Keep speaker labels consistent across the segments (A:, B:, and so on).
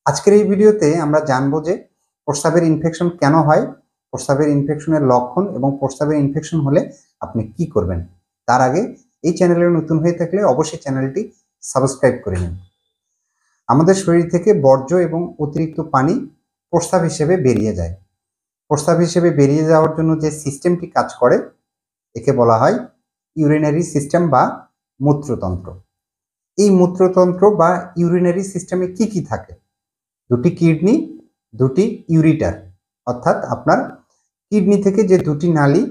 A: আজকের এই ভিডিওতে আমরা জানবো যে প্রস্রাবের ইনফেকশন কেন হয়, প্রস্রাবের ইনফেকশনের লক্ষণ এবং প্রস্রাবের ইনফেকশন হলে আপনি কি করবেন। তার আগে এই চ্যানেলে নতুন হয়ে থাকলে অবশ্যই চ্যানেলটি সাবস্ক্রাইব করে নিন। আমাদের শরীর থেকে বর্জ্য এবং অতিরিক্ত পানি প্রস্রাব হিসেবে বেরিয়ে যায়। প্রস্রাব হিসেবে বেরিয়ে যাওয়ার জন্য যে সিস্টেমটি কাজ করে একে বলা হয় ইউরিনারি সিস্টেম বা মূত্রতন্ত্র। এই মূত্রতন্ত্র বা ইউরিনারি সিস্টেমে কি কি থাকে? দুটি কিডনি, দুটি ইউরিটার, অর্থাৎ আপনার কিডনি থেকে যে দুটি নালী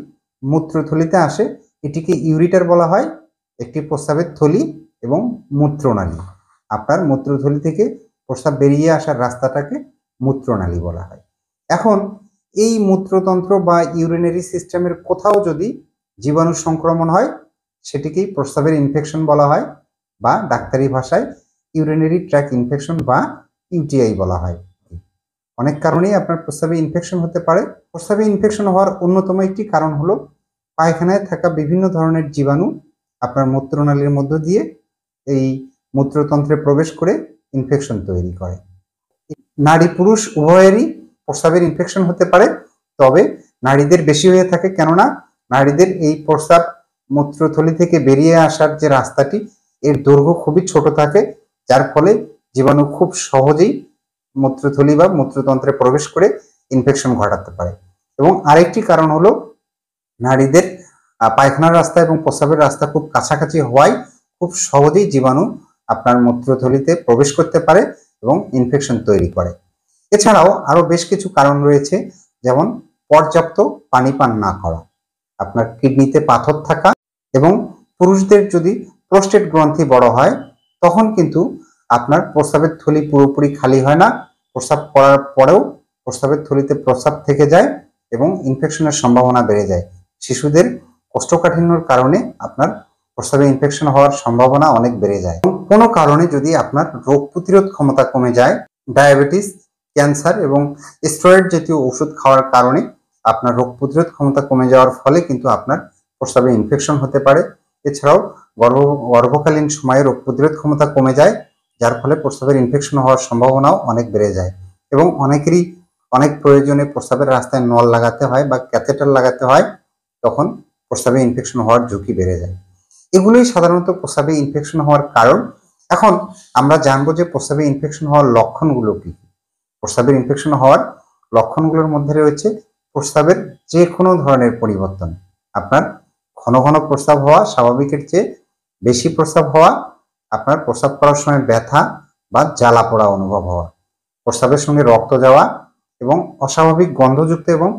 A: মূত্রথলিতে আসে এটিকে ইউরিটার বলা হয়, একটি প্রস্রাবের থলি এবং মূত্রনালী। আপনার মূত্রথলি থেকে প্রস্রাব বেরিয়ে আসার রাস্তাটাকে মূত্রনালী বলা হয়। এখন এই মূত্রতন্ত্র বা ইউরিনারি সিস্টেমের কোথাও যদি জীবাণু সংক্রমণ হয় সেটিকেই প্রস্রাবের ইনফেকশন বলা হয়, বা ডাক্তারি ভাষায় ইউরিনারি ট্র্যাক্ট ইনফেকশন বা ইউটিআই বলা হয়। অনেক কারণেই আপনার প্রস্রাবে ইনফেকশন হতে পারে। প্রস্রাবে ইনফেকশন হওয়ার অন্যতম একটি কারণ হলো পায়খানায় থাকা বিভিন্ন ধরনের জীবাণু আপনার মূত্রনালীর মধ্য দিয়ে এই মূত্রতন্ত্রে প্রবেশ করে ইনফেকশন তৈরি করে। নারী পুরুষ উভয়েরই প্রস্রাবের ইনফেকশন হতে পারে, তবে নারীদের বেশি হয়ে থাকে, কেননা নারীদের এই প্রস্রাব মূত্রথলি থেকে বেরিয়ে আসার যে রাস্তাটি এর দৈর্ঘ্য খুবই ছোট থাকে, যার ফলে জীবাণু খুব সহজেই মূত্রথলি বা মূত্রতন্ত্রে প্রবেশ করে ইনফেকশন ঘটাতে পারে। এবং আরেকটি কারণ হলো নারীদের পায়খানার রাস্তা এবং প্রস্রাবের রাস্তা খুব কাছাকাছি হওয়ায় খুব সহজেই জীবাণু আপনার মূত্রথলিতে প্রবেশ করতে পারে এবং ইনফেকশন তৈরি করে। এছাড়াও আরো বেশ কিছু কারণ রয়েছে, যেমন পর্যাপ্ত পানি পান না করা, আপনার কিডনিতে পাথর থাকা, এবং পুরুষদের যদি প্রোস্টেট গ্রন্থি বড় হয় তখন কিন্তু আপনার প্রস্রাবের থলি পুরোপুরি খালি হয় না, প্রস্রাব করার পরেও প্রস্রাবের থলিতে প্রস্রাব থেকে যায় এবং ইনফেকশনের সম্ভাবনা বেড়ে যায়। শিশুদের কোষ্ঠকাঠিন্যর কারণে আপনার প্রস্রাবে ইনফেকশন হওয়ার সম্ভাবনা অনেক বেড়ে যায়। কোনো কারণে যদি আপনার রোগ প্রতিরোধ ক্ষমতা কমে যায়, ডায়াবেটিস, ক্যান্সার এবং স্টেরয়েড জাতীয় ওষুধ খাওয়ার কারণে আপনার রোগ প্রতিরোধ ক্ষমতা কমে যাওয়ার ফলে কিন্তু আপনার প্রস্রাবে ইনফেকশন হতে পারে। এছাড়াও গর্ভকালীন সময়ে রোগ প্রতিরোধ ক্ষমতা কমে যায়, যার ফলে প্রস্রাবের ইনফেকশন হওয়ার সম্ভাবনাও অনেক বেড়ে যায়। এবং অনেকেরই অনেক প্রয়োজনে প্রস্রাবের রাস্তায় নল লাগাতে হয় বা ক্যাথেটার লাগাতে হয়, তখন প্রস্রাবে ইনফেকশন হওয়ার ঝুঁকি বেড়ে যায়। এগুলোই সাধারণত প্রস্রাবে ইনফেকশন হওয়ার কারণ। এখন আমরা জানবো যে প্রস্রাবে ইনফেকশন হওয়ার লক্ষণগুলো কি। প্রস্রাবের ইনফেকশন হওয়ার লক্ষণগুলোর মধ্যে রয়েছে প্রস্রাবের যে কোনো ধরনের পরিবর্তন, আপনার ঘন ঘন প্রস্রাব হওয়া, স্বাভাবিকের চেয়ে বেশি প্রস্রাব হওয়া, আপনার প্রস্রাব করার সময় ব্যথা বা জ্বালা পোড়া অনুভব হওয়া, প্রস্রাবের সঙ্গে রক্ত যাওয়া এবং অস্বাভাবিক গন্ধযুক্ত এবং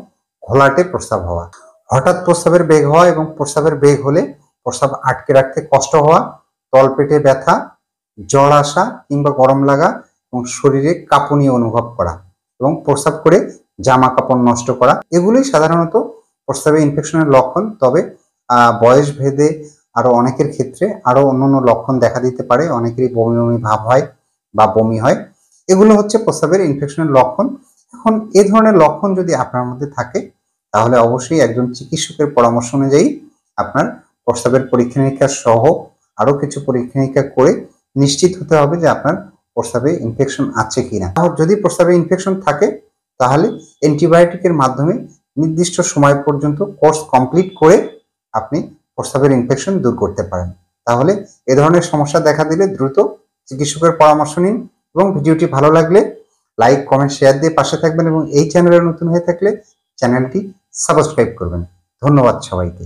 A: ঘোলাটে প্রস্রাব হওয়া, হঠাৎ প্রস্রাবের বেগ হওয়া এবং প্রস্রাবের বেগ হলে প্রস্রাব আটকে রাখতে কষ্ট হওয়া, তলপেটে ব্যথা, জ্বর আসা কিংবা গরম লাগা এবং শরীরে কাঁপুনি অনুভব করা এবং প্রস্রাব করে জামা কাপড় নষ্ট করা, এগুলোই সাধারণত প্রস্রাবে ইনফেকশনের লক্ষণ। তবে বয়স ভেদে আরো অনেকের ক্ষেত্রে আরো অন্যান্য লক্ষণ দেখা দিতে পারে। অনেকেরই বমি বমি ভাব হয় বা বমি হয়, এগুলো হচ্ছে প্রস্রাবের ইনফেকশনের লক্ষণ। এখন এ ধরনের লক্ষণ যদি আপনার মধ্যে থাকে তাহলে অবশ্যই একজন চিকিৎসকের পরামর্শ অনুযায়ী আপনার প্রস্রাবের পরীক্ষা নিরীক্ষা সহ আরো কিছু পরীক্ষা নিরীক্ষা করে নিশ্চিত হতে হবে যে আপনার প্রস্রাবে ইনফেকশন আছে কিনা। যদি প্রস্রাবে ইনফেকশন থাকে তাহলে অ্যান্টিবায়োটিকের মাধ্যমে নির্দিষ্ট সময় পর্যন্ত কোর্স কমপ্লিট করে আপনি প্রস্রাবের ইনফেকশন দূর করতে পারেন। তাহলে এ ধরনের সমস্যা দেখা দিলে দ্রুত চিকিৎসকের পরামর্শ নিন এবং ভিডিওটি ভালো লাগলে লাইক, কমেন্ট, শেয়ার দিয়ে পাশে থাকবেন এবং এই চ্যানেলে নতুন হয়ে থাকলে চ্যানেলটি সাবস্ক্রাইব করবেন। ধন্যবাদ সবাইকে।